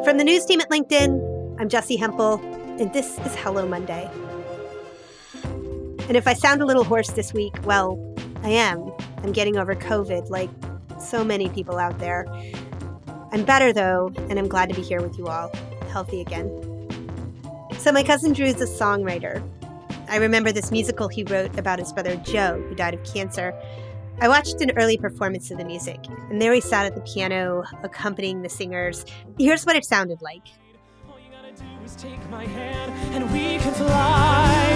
From the news team at LinkedIn, I'm Jessi Hempel, and this is Hello Monday. And if I sound a little hoarse this week, well, I am. I'm getting over COVID like so many people out there. I'm better though, and I'm glad to be here with you all, healthy again. So my cousin Drew's a songwriter. I remember this musical he wrote about his brother Joe, who died of cancer. I watched an early performance of the music, and there he sat at the piano, accompanying the singers. Here's what it sounded like. All you gotta do is take my hand, and we can fly.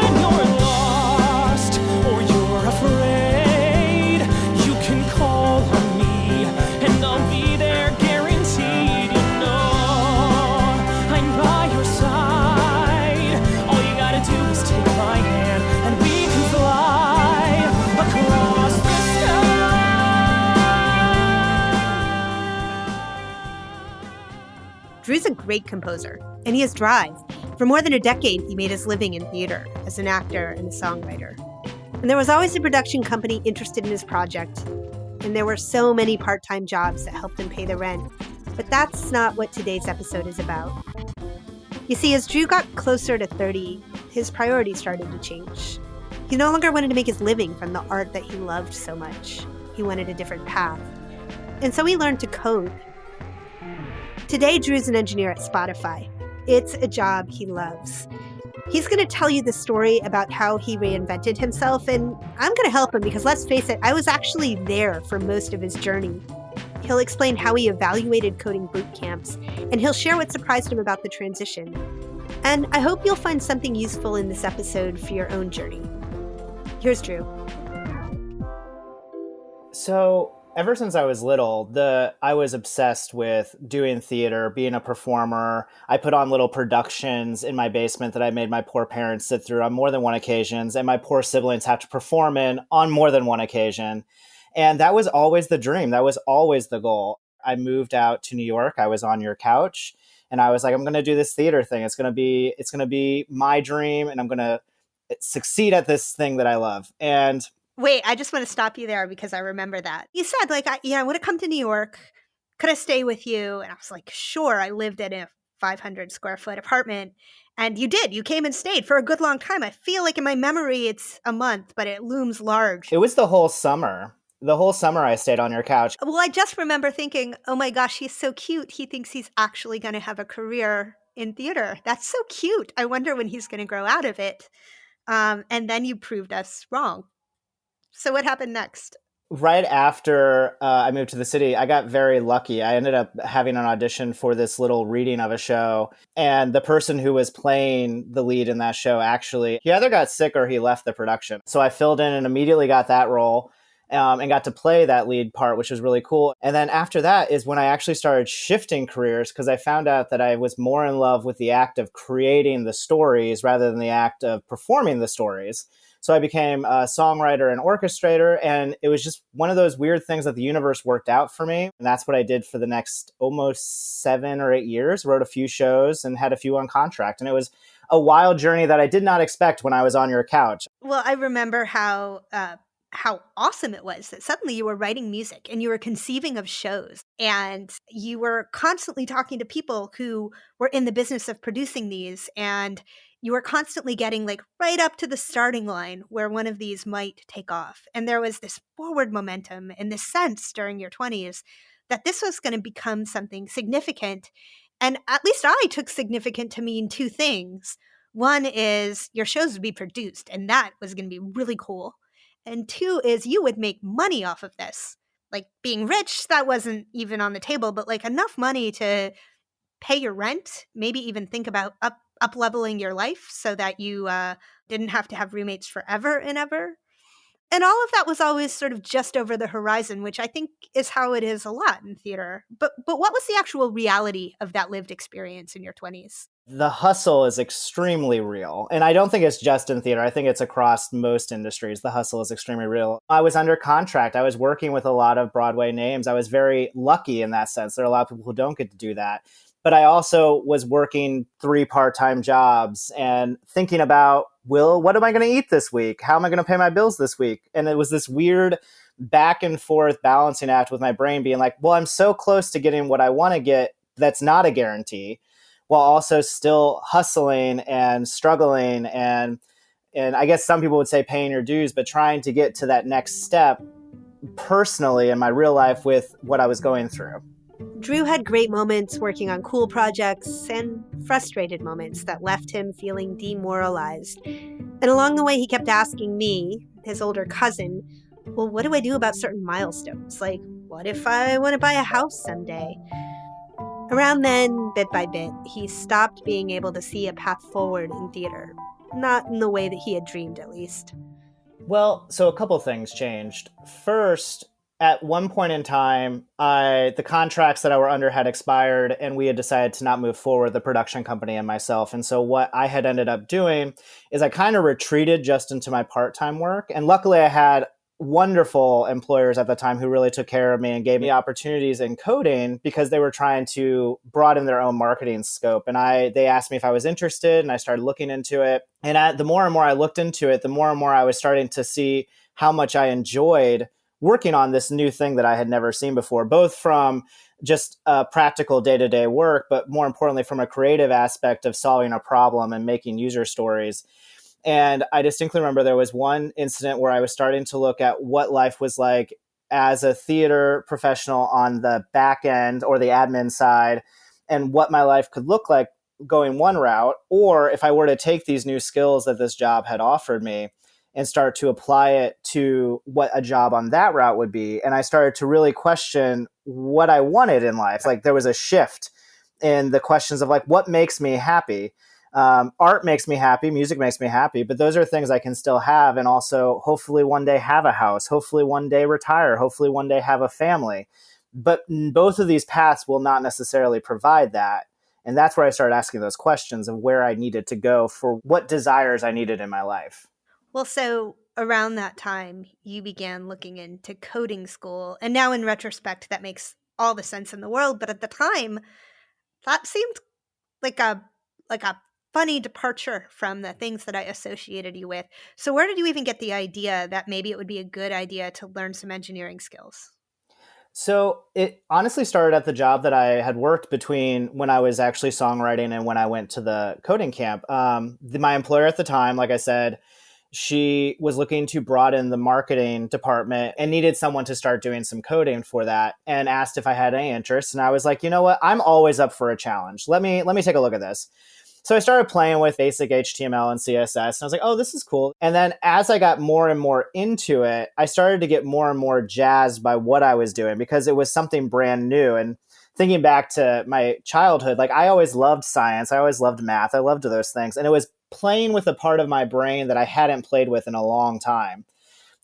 When you're lost, or you're afraid, you can call on me, and I'll be there guaranteed. You know, I'm by your side. All you gotta do is take my hand, and we can fly across the sky. Drew's a great composer, and he has drive. For more than a decade, he made his living in theater as an actor and a songwriter. And there was always a production company interested in his project, and there were so many part-time jobs that helped him pay the rent. But that's not what today's episode is about. You see, as Drew got closer to 30, his priorities started to change. He no longer wanted to make his living from the art that he loved so much. He wanted a different path. And so he learned to code. Today, Drew's an engineer at Spotify. It's a job he loves. He's going to tell you the story about how he reinvented himself, and I'm going to help him because, let's face it, I was actually there for most of his journey. He'll explain how he evaluated coding boot camps, and he'll share what surprised him about the transition. And I hope you'll find something useful in this episode for your own journey. Here's Drew. So ever since I was little, I was obsessed with doing theater, being a performer. I put on little productions in my basement that I made my poor parents sit through on more than one occasions, and my poor siblings have to perform in on more than one occasion. And that was always the dream. That was always the goal. I moved out to New York. I was on your couch, and I was like, I'm going to do this theater thing. It's going to be my dream, and I'm going to succeed at this thing that I love. And Wait, I just want to stop you there because I remember that. You said, I want to come to New York. Could I stay with you? And I was like, sure. I lived in a 500 square foot apartment. And you did. You came and stayed for a good long time. I feel like in my memory, it's a month, but it looms large. it was the whole summer. The whole summer I stayed on your couch. Well, I just remember thinking, oh my gosh, he's so cute. He thinks he's actually going to have a career in theater. That's so cute. I wonder when he's going to grow out of it. And then you proved us wrong. So what happened next? Right after I moved to the city, I got very lucky. I ended up having an audition for this little reading of a show. And the person who was playing the lead in that show, actually, he either got sick or he left the production. So I filled in and immediately got that role and got to play that lead part, which was really cool. And then after that is when I actually started shifting careers because I found out that I was more in love with the act of creating the stories rather than the act of performing the stories. So I became a songwriter and orchestrator, and it was just one of those weird things that the universe worked out for me. And that's what I did for the next almost 7 or 8 years, wrote a few shows and had a few on contract. And it was a wild journey that I did not expect when I was on your couch. Well, I remember how awesome it was that suddenly you were writing music and you were conceiving of shows and you were constantly talking to people who were in the business of producing these, and you were constantly getting right up to the starting line where one of these might take off. And there was this forward momentum and this sense during your 20s that this was going to become something significant. And at least I took significant to mean two things. One is your shows would be produced, and that was going to be really cool. And two is you would make money off of this. Being rich, that wasn't even on the table, but enough money to pay your rent, maybe even think about up-leveling your life so that you didn't have to have roommates forever and ever. And all of that was always sort of just over the horizon, which I think is how it is a lot in theater. But what was the actual reality of that lived experience in your 20s? The hustle is extremely real. And I don't think it's just in theater. I think it's across most industries. The hustle is extremely real. I was under contract. I was working with a lot of Broadway names. I was very lucky in that sense. There are a lot of people who don't get to do that. But I also was working 3 part-time jobs and thinking about, what am I going to eat this week? How am I going to pay my bills this week? And it was this weird back and forth balancing act with my brain being like, well, I'm so close to getting what I want to get that's not a guarantee, while also still hustling and struggling and I guess some people would say paying your dues, but trying to get to that next step personally in my real life with what I was going through. Drew had great moments working on cool projects and frustrated moments that left him feeling demoralized. And along the way, he kept asking me, his older cousin, well, what do I do about certain milestones? Like, what if I want to buy a house someday? Around then, bit by bit, he stopped being able to see a path forward in theater. Not in the way that he had dreamed, at least. Well, so a couple things changed. First, at one point in time, the contracts that I were under had expired, and we had decided to not move forward, the production company and myself. And so what I had ended up doing is I kind of retreated just into my part-time work. And luckily, I had wonderful employers at the time who really took care of me and gave me opportunities in coding because they were trying to broaden their own marketing scope. And they asked me if I was interested, and I started looking into it. And the more and more I looked into it, the more and more I was starting to see how much I enjoyed working on this new thing that I had never seen before, both from just practical day-to-day work, but more importantly, from a creative aspect of solving a problem and making user stories. And I distinctly remember there was one incident where I was starting to look at what life was like as a theater professional on the back end or the admin side, and what my life could look like going one route, or if I were to take these new skills that this job had offered me and start to apply it to what a job on that route would be. And I started to really question what I wanted in life. Like there was a shift in the questions of like, what makes me happy? Art makes me happy, music makes me happy, but those are things I can still have, and also hopefully one day have a house, hopefully one day retire, hopefully one day have a family. But both of these paths will not necessarily provide that. And that's where I started asking those questions of where I needed to go for what desires I needed in my life. Well, so around that time, you began looking into coding school. And now in retrospect, that makes all the sense in the world. But at the time, that seemed like a funny departure from the things that I associated you with. So where did you even get the idea that maybe it would be a good idea to learn some engineering skills? So it honestly started at the job that I had worked between when I was actually songwriting and when I went to the coding camp. My employer at the time, like I said, she was looking to broaden the marketing department and needed someone to start doing some coding for that, and asked if I had any interest. And I was like, you know what? I'm always up for a challenge. Let me take a look at this. So I started playing with basic HTML and CSS, and I was like, oh, this is cool. And then as I got more and more into it, I started to get more and more jazzed by what I was doing because it was something brand new. And thinking back to my childhood, like I always loved science. I always loved math. I loved those things. And it was playing with a part of my brain that I hadn't played with in a long time.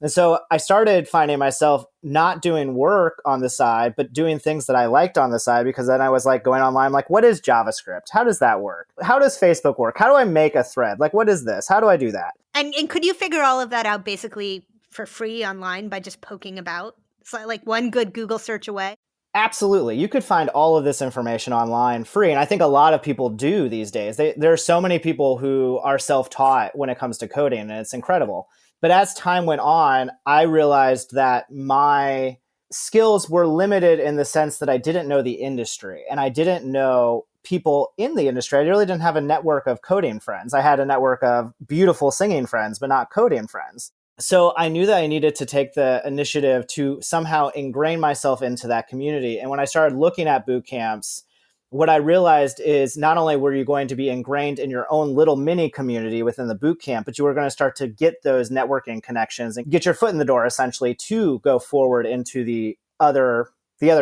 And so I started finding myself not doing work on the side, but doing things that I liked on the side, because then I was like going online, like, what is JavaScript? How does that work? How does Facebook work? How do I make a thread? Like, what is this? How do I do that? And could you figure all of that out basically for free online by just poking about? It's like one good Google search away. Absolutely. You could find all of this information online free. And I think a lot of people do these days. There are so many people who are self-taught when it comes to coding, and it's incredible. But as time went on, I realized that my skills were limited in the sense that I didn't know the industry and I didn't know people in the industry. I really didn't have a network of coding friends. I had a network of beautiful singing friends, but not coding friends. So I knew that I needed to take the initiative to somehow ingrain myself into that community. And when I started looking at boot camps, what I realized is not only were you going to be ingrained in your own little mini community within the boot camp, but you were going to start to get those networking connections and get your foot in the door essentially to go forward into the other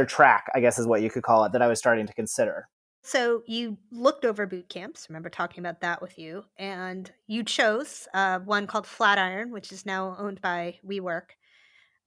track, I guess is what you could call it, that I was starting to consider. So you looked over boot camps, remember talking about that with you, and you chose one called Flatiron, which is now owned by WeWork.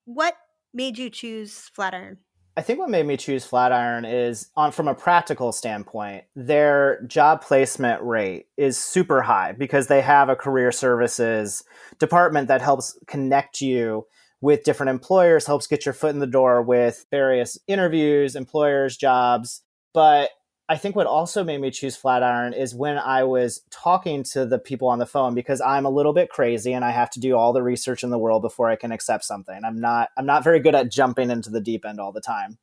What made you choose Flatiron? I think what made me choose Flatiron is from a practical standpoint, their job placement rate is super high because they have a career services department that helps connect you with different employers, helps get your foot in the door with various interviews, employers, jobs. But I think what also made me choose Flatiron is when I was talking to the people on the phone, because I'm a little bit crazy and I have to do all the research in the world before I can accept something. I'm not very good at jumping into the deep end all the time.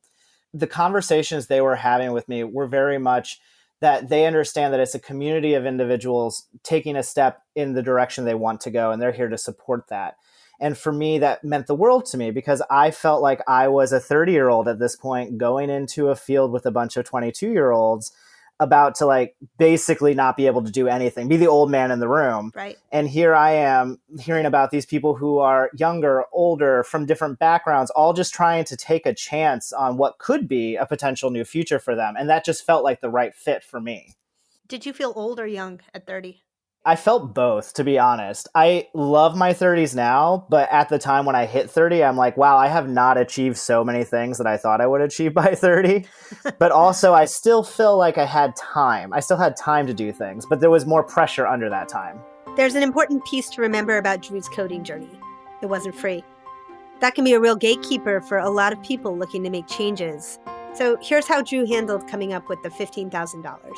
the conversations they were having with me were very much that they understand that it's a community of individuals taking a step in the direction they want to go, and they're here to support that. And for me, that meant the world to me because I felt like I was a 30-year-old at this point going into a field with a bunch of 22-year-olds about to like basically not be able to do anything, be the old man in the room. Right. And here I am hearing about these people who are younger, older, from different backgrounds, all just trying to take a chance on what could be a potential new future for them. And that just felt like the right fit for me. Did you feel old or young at 30? I felt both, to be honest. I love my 30s now, but at the time when I hit 30, I'm like, wow, I have not achieved so many things that I thought I would achieve by 30. But also, I still feel like I had time. I still had time to do things, but there was more pressure under that time. There's an important piece to remember about Drew's coding journey. It wasn't free. That can be a real gatekeeper for a lot of people looking to make changes. So here's how Drew handled coming up with the $15,000.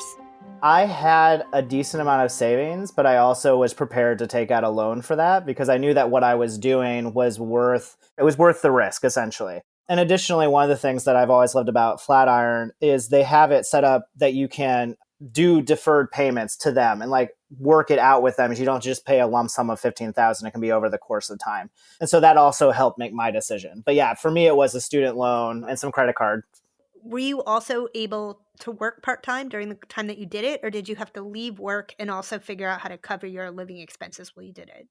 I had a decent amount of savings, but I also was prepared to take out a loan for that because I knew that what I was doing was worth the risk, essentially. And additionally, one of the things that I've always loved about Flatiron is they have it set up that you can do deferred payments to them and like work it out with them. You don't just pay a lump sum of $15,000. It can be over the course of time. And so that also helped make my decision. But yeah, for me, it was a student loan and some credit card. Were you also able to work part-time during the time that you did it, or did you have to leave work and also figure out how to cover your living expenses while you did it?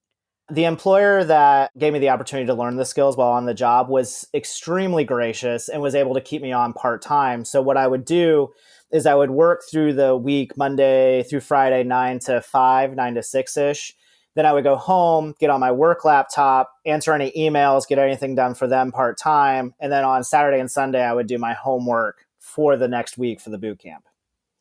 The employer that gave me the opportunity to learn the skills while on the job was extremely gracious and was able to keep me on part-time. So what I would do is I would work through the week, Monday through Friday, 9 to 5, 9 to 6-ish. Then I would go home, get on my work laptop, answer any emails, get anything done for them part-time. And then on Saturday and Sunday, I would do my homework for the next week for the boot camp.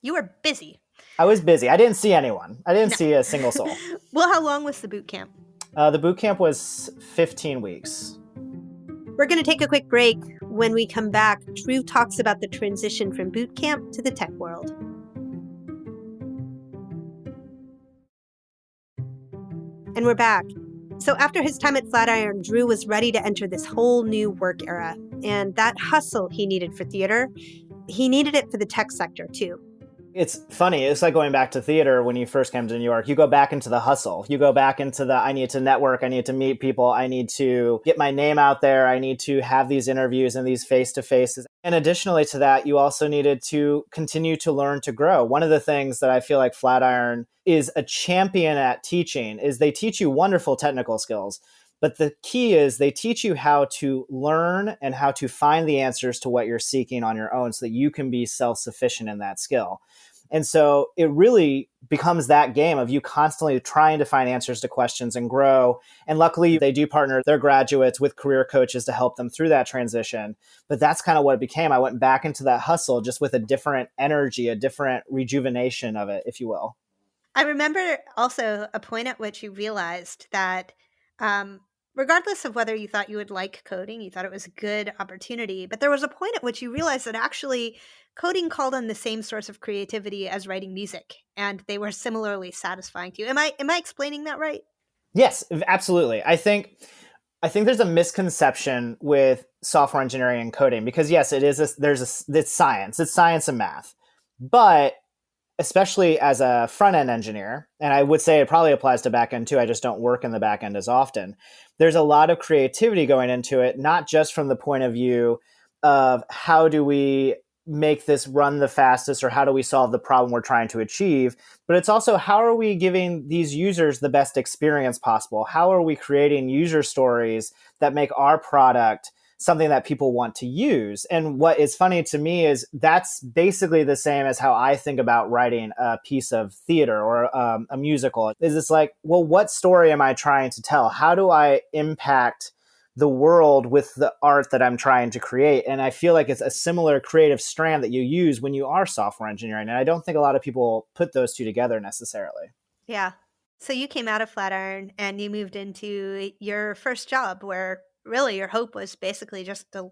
You were busy. I was busy. I didn't see anyone. I didn't see a single soul. Well, how long was the boot camp? The boot camp was 15 weeks. We're going to take a quick break. When we come back, Drew talks about the transition from boot camp to the tech world. And we're back. So after his time at Flatiron, Drew was ready to enter this whole new work era. And that hustle he needed for theater, he needed it for the tech sector too. It's funny. It's like going back to theater when you first came to New York. You go back into the hustle. You go back into the, I need to network. I need to meet people. I need to get my name out there. I need to have these interviews and these face-to-faces. And additionally to that, you also needed to continue to learn to grow. One of the things that I feel like Flatiron is a champion at teaching is they teach you wonderful technical skills. But the key is they teach you how to learn and how to find the answers to what you're seeking on your own so that you can be self-sufficient in that skill. And so it really becomes that game of you constantly trying to find answers to questions and grow. And luckily, they do partner their graduates with career coaches to help them through that transition. But that's kind of what it became. I went back into that hustle just with a different energy, a different rejuvenation of it, if you will. I remember also a point at which you realized that regardless of whether you thought you would like coding, you thought it was a good opportunity, but there was a point at which you realized that actually coding called on the same source of creativity as writing music, and they were similarly satisfying to you. Am I explaining that right? Yes, absolutely. I think there's a misconception with software engineering and coding because yes, it's science and math, but especially as a front-end engineer, and I would say it probably applies to backend too, I just don't work in the backend as often. There's a lot of creativity going into it, not just from the point of view of how do we make this run the fastest or how do we solve the problem we're trying to achieve, but it's also how are we giving these users the best experience possible? How are we creating user stories that make our product something that people want to use? And what is funny to me is that's basically the same as how I think about writing a piece of theater or a musical. Is it's like, well, what story am I trying to tell? How do I impact the world with the art that I'm trying to create? And I feel like it's a similar creative strand that you use when you are software engineering. And I don't think a lot of people put those two together necessarily. Yeah. So you came out of Flatiron and you moved into your first job where really your hope was basically just to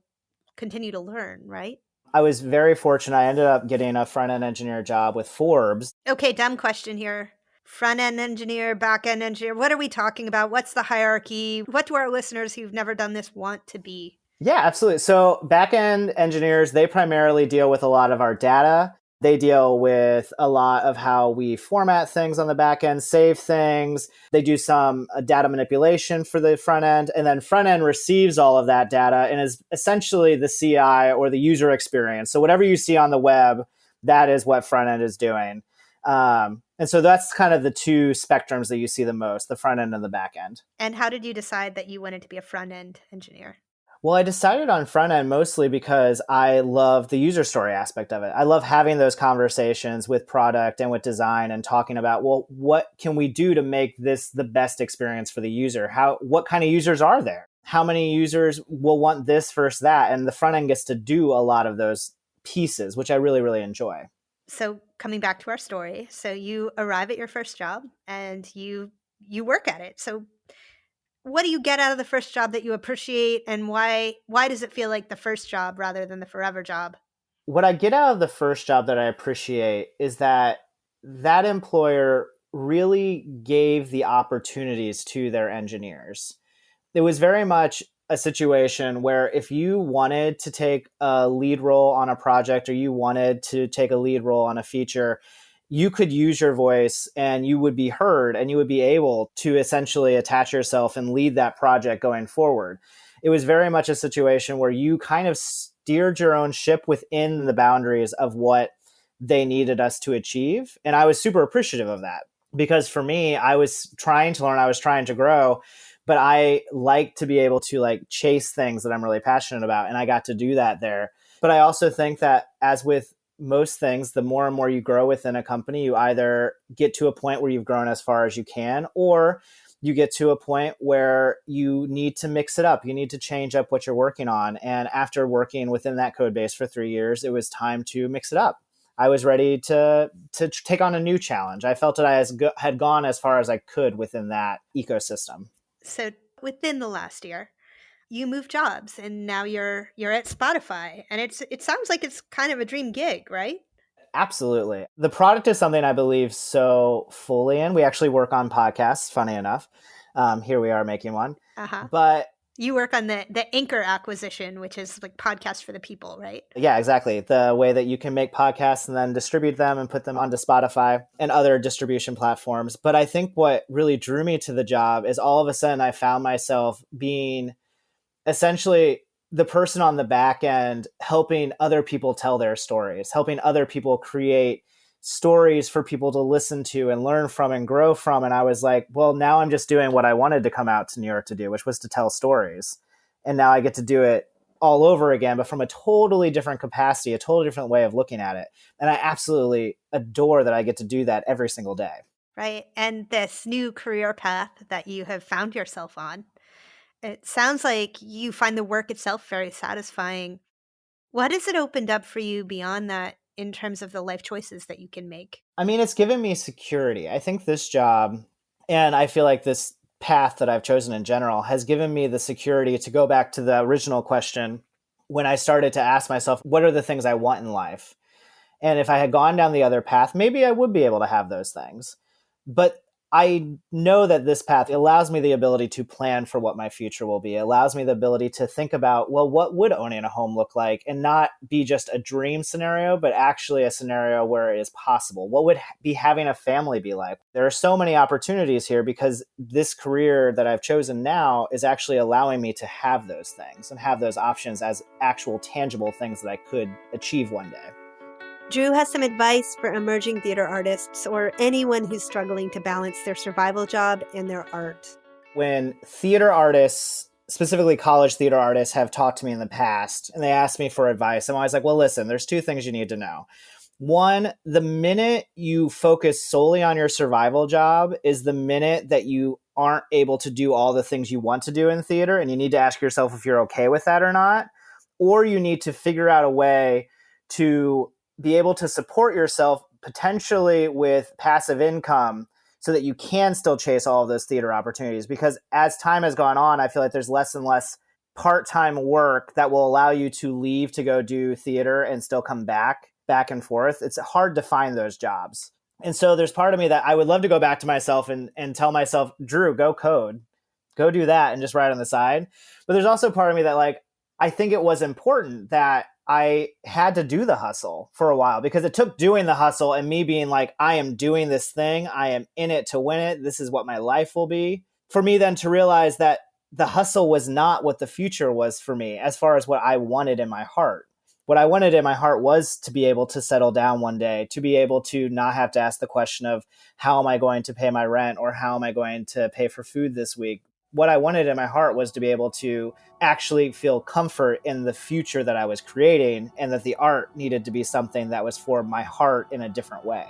continue to learn, right? I was very fortunate. I ended up getting a front-end engineer job with Forbes. Okay, dumb question here. Front-end engineer, back-end engineer, what are we talking about? What's the hierarchy? What do our listeners who've never done this want to be? Yeah, absolutely. So backend engineers, they primarily deal with a lot of our data. They deal with a lot of how we format things on the back end, save things. They do some data manipulation for the front end. And then front end receives all of that data and is essentially the CI or the user experience. So whatever you see on the web, that is what front end is doing. And so that's kind of the two spectrums that you see the most, the front end and the back end. And how did you decide that you wanted to be a front end engineer? Well, I decided on front end mostly because I love the user story aspect of it. I love having those conversations with product and with design and talking about, well, what can we do to make this the best experience for the user? What kind of users are there? How many users will want this versus that? And the front end gets to do a lot of those pieces, which I really, really enjoy. So coming back to our story, so you arrive at your first job and you work at it. So what do you get out of the first job that you appreciate, and why does it feel like the first job rather than the forever job? What I get out of the first job that I appreciate is that that employer really gave the opportunities to their engineers. It was very much a situation where if you wanted to take a lead role on a project or you wanted to take a lead role on a feature, you could use your voice and you would be heard and you would be able to essentially attach yourself and lead that project going forward. It was very much a situation where you kind of steered your own ship within the boundaries of what they needed us to achieve. And I was super appreciative of that because for me, I was trying to learn, I was trying to grow, but I like to be able to like chase things that I'm really passionate about. And I got to do that there. But I also think that as with most things, the more and more you grow within a company, you either get to a point where you've grown as far as you can, or you get to a point where you need to mix it up. You need to change up what you're working on. And after working within that code base for 3 years, it was time to mix it up. I was ready to take on a new challenge. I felt that had gone as far as I could within that ecosystem. So within the last year, you moved jobs and now you're at Spotify, and it sounds like it's kind of a dream gig, right? Absolutely. The product is something I believe so fully in. We actually work on podcasts, funny enough. Here we are making one. Uh-huh. But You work on the Anchor acquisition, which is like podcast for the people, right? yeah, exactly. The way that you can make podcasts and then distribute them and put them onto Spotify and other distribution platforms. But I think what really drew me to the job is all of a sudden I found myself being essentially the person on the back end helping other people tell their stories, helping other people create stories for people to listen to and learn from and grow from. And I was like, well, now I'm just doing what I wanted to come out to New York to do, which was to tell stories. And now I get to do it all over again, but from a totally different capacity, a totally different way of looking at it. And I absolutely adore that I get to do that every single day. Right. And this new career path that you have found yourself on, it sounds like you find the work itself very satisfying. What has it opened up for you beyond that in terms of the life choices that you can make? I mean, it's given me security. I think this job, and I feel like this path that I've chosen in general, has given me the security to go back to the original question when I started to ask myself, what are the things I want in life? And if I had gone down the other path, maybe I would be able to have those things. But I know that this path allows me the ability to plan for what my future will be. It allows me the ability to think about, well, what would owning a home look like, and not be just a dream scenario, but actually a scenario where it is possible. What would be having a family be like? There are so many opportunities here because this career that I've chosen now is actually allowing me to have those things and have those options as actual tangible things that I could achieve one day. Drew has some advice for emerging theater artists or anyone who's struggling to balance their survival job and their art. When theater artists, specifically college theater artists, have talked to me in the past and they ask me for advice, I'm always like, well, listen, there's two things you need to know. One, the minute you focus solely on your survival job is the minute that you aren't able to do all the things you want to do in theater, and you need to ask yourself if you're okay with that or not. Or you need to figure out a way to be able to support yourself potentially with passive income so that you can still chase all of those theater opportunities. Because as time has gone on, I feel like there's less and less part-time work that will allow you to leave to go do theater and still come back and forth. It's hard to find those jobs. And so there's part of me that I would love to go back to myself and tell myself, Drew, go code, go do that and just write on the side. But there's also part of me that like, I think it was important that I had to do the hustle for a while, because it took doing the hustle and me being like, I am doing this thing. I am in it to win it. This is what my life will be. For me then to realize that the hustle was not what the future was for me as far as what I wanted in my heart. What I wanted in my heart was to be able to settle down one day, to be able to not have to ask the question of how am I going to pay my rent or how am I going to pay for food this week. What I wanted in my heart was to be able to actually feel comfort in the future that I was creating, and that the art needed to be something that was for my heart in a different way.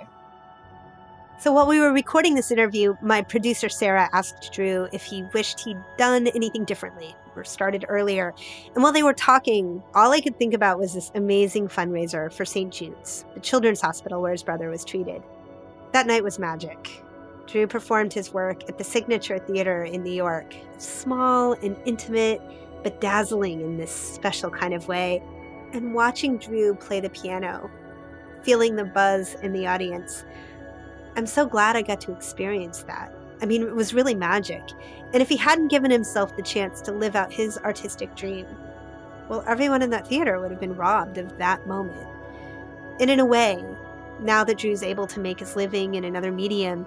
So while we were recording this interview, my producer, Sarah, asked Drew if he wished he'd done anything differently or started earlier. And while they were talking, all I could think about was this amazing fundraiser for St. Jude's, the children's hospital where his brother was treated. That night was magic. Drew performed his work at the Signature Theater in New York. Small and intimate, but dazzling in this special kind of way. And watching Drew play the piano, feeling the buzz in the audience, I'm so glad I got to experience that. I mean, it was really magic. And if he hadn't given himself the chance to live out his artistic dream, well, everyone in that theater would have been robbed of that moment. And in a way, now that Drew's able to make his living in another medium,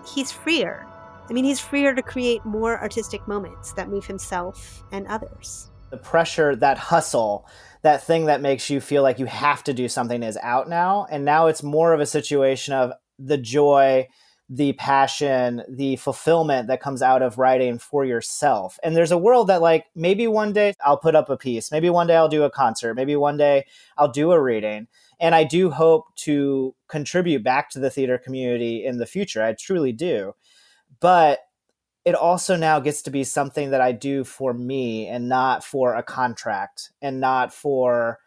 he's freer. I mean, he's freer to create more artistic moments that move himself and others. The pressure, that hustle, that thing that makes you feel like you have to do something is out now. And now it's more of a situation of the joy, the passion, the fulfillment that comes out of writing for yourself. And there's a world that, like, maybe one day I'll put up a piece. Maybe one day I'll do a concert. Maybe one day I'll do a reading. And I do hope to contribute back to the theater community in the future. I truly do. But it also now gets to be something that I do for me and not for a contract and not for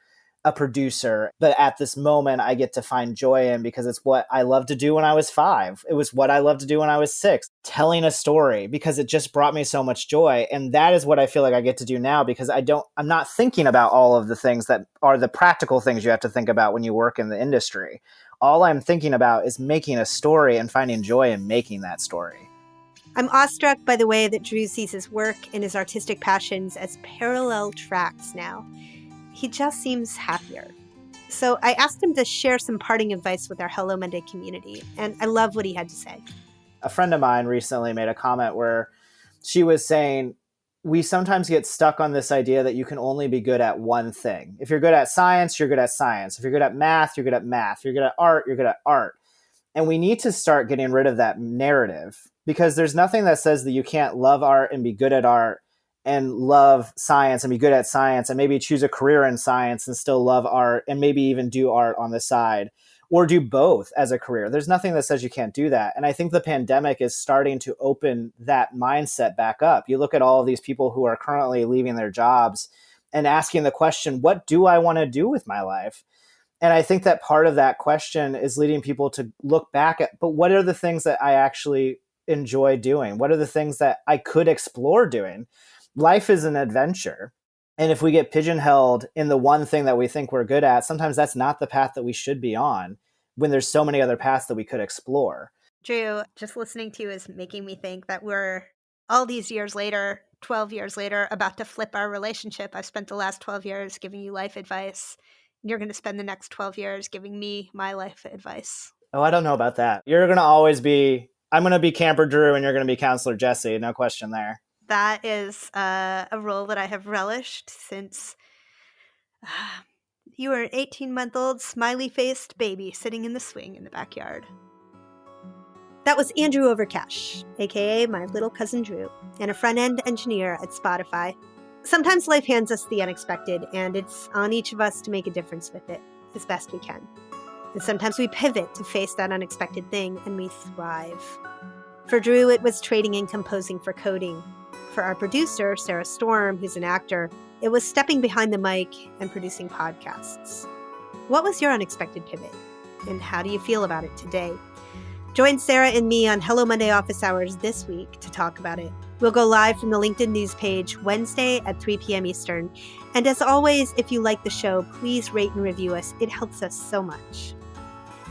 a producer. But at this moment, I get to find joy in, because it's what I loved to do when I was 5. It was what I loved to do when I was 6, telling a story, because it just brought me so much joy. And that is what I feel like I get to do now, because I'm not thinking about all of the things that are the practical things you have to think about when you work in the industry. All I'm thinking about is making a story and finding joy in making that story. I'm awestruck by the way that Drew sees his work and his artistic passions as parallel tracks now. He just seems happier. So I asked him to share some parting advice with our Hello Monday community, and I love what he had to say. A friend of mine recently made a comment where she was saying, we sometimes get stuck on this idea that you can only be good at one thing. If you're good at science, you're good at science. If you're good at math, you're good at math. If you're good at art, you're good at art. And we need to start getting rid of that narrative, because there's nothing that says that you can't love art and be good at art and love science and be good at science and maybe choose a career in science and still love art and maybe even do art on the side, or do both as a career. There's nothing that says you can't do that. And I think the pandemic is starting to open that mindset back up. You look at all of these people who are currently leaving their jobs and asking the question, what do I want to do with my life? And I think that part of that question is leading people to look back at, but what are the things that I actually enjoy doing? What are the things that I could explore doing? Life is an adventure. And if we get pigeonholed in the one thing that we think we're good at, sometimes that's not the path that we should be on, when there's so many other paths that we could explore. Drew, just listening to you is making me think that we're all these years later, 12 years later, about to flip our relationship. I've spent the last 12 years giving you life advice. You're going to spend the next 12 years giving me my life advice. Oh, I don't know about that. You're going to always be, I'm going to be Camper Drew and you're going to be Counselor Jessi. No question there. That is a role that I have relished since you were an 18-month-old smiley-faced baby sitting in the swing in the backyard. That was Andrew Overcash, aka my little cousin Drew, and a front-end engineer at Spotify. Sometimes life hands us the unexpected, and it's on each of us to make a difference with it as best we can. And sometimes we pivot to face that unexpected thing, and we thrive. For Drew, it was trading and composing for coding. For our producer, Sarah Storm, who's an actor, it was stepping behind the mic and producing podcasts. What was your unexpected pivot? And how do you feel about it today? Join Sarah and me on Hello Monday Office Hours this week to talk about it. We'll go live from the LinkedIn news page Wednesday at 3 p.m. Eastern. And as always, if you like the show, please rate and review us. It helps us so much.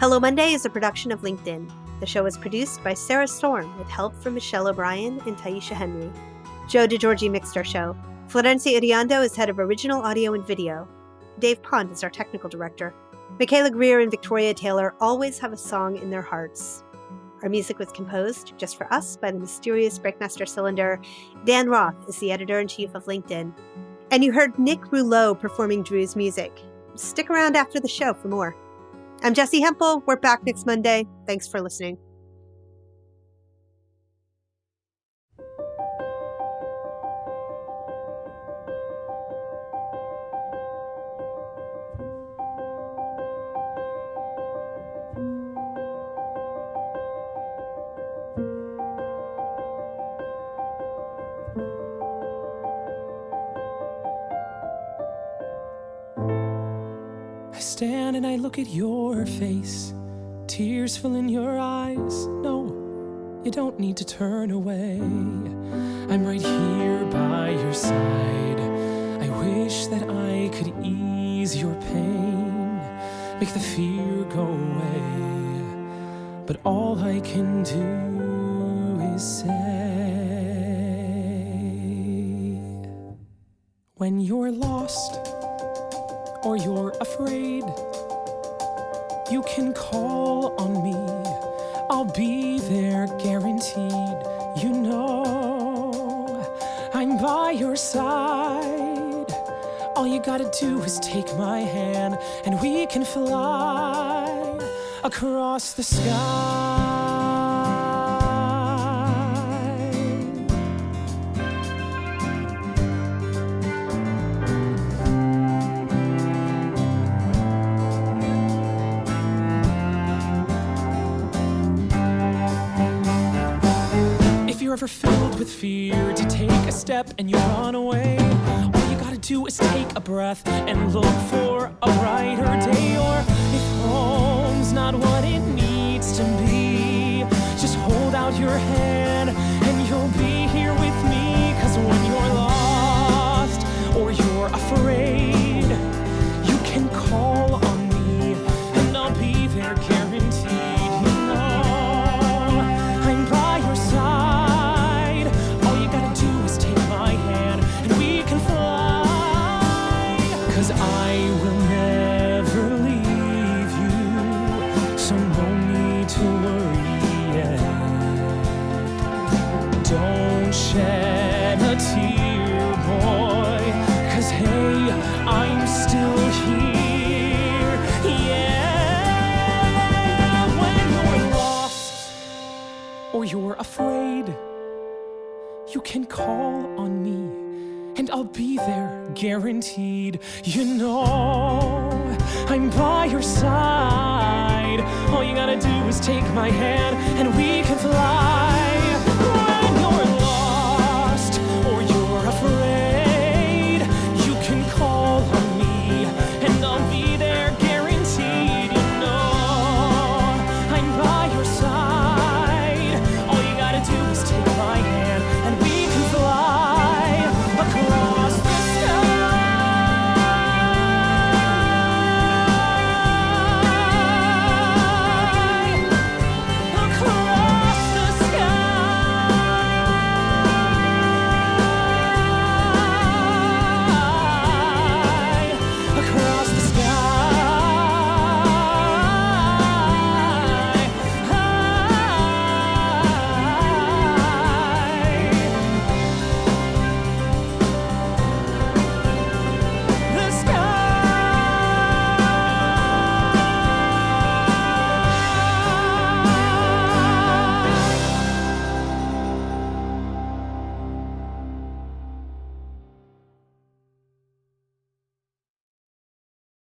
Hello Monday is a production of LinkedIn. The show is produced by Sarah Storm with help from Michelle O'Brien and Taisha Henry. Joe DeGiorgi mixed our show. Florencia Iriondo is head of original audio and video. Dave Pond is our technical director. Michaela Greer and Victoria Taylor always have a song in their hearts. Our music was composed just for us by the mysterious Breakmaster Cylinder. Dan Roth is the editor-in-chief of LinkedIn. And you heard Nick Rouleau performing Drew's music. Stick around after the show for more. I'm Jessi Hempel. We're back next Monday. Thanks for listening. I stand and I look at your face, tears fill in your eyes. No, you don't need to turn away. I'm right here by your side. I wish that I could ease your pain, make the fear go away. But all I can do is say, when you're lost or you're afraid, you can call on me. I'll be there, guaranteed. You know, I'm by your side. All you gotta do is take my hand, and we can fly across the sky. You're ever filled with fear to take a step and you run away, all you gotta do is take a breath and look for a brighter day. Or if home's not what it needs to be, just hold out your hand and you'll be here with me. 'Cause when you're lost or you're afraid, you can call on me and I'll be there, guaranteed. You know, I'm by your side. I will never leave you, so no need to worry yet. Don't shed a tear, boy, 'cause hey, I'm still here, yeah. When you're lost or you're afraid, you can call on me and I'll be there, guaranteed. You know, I'm by your side. All you gotta do is take my hand and we can fly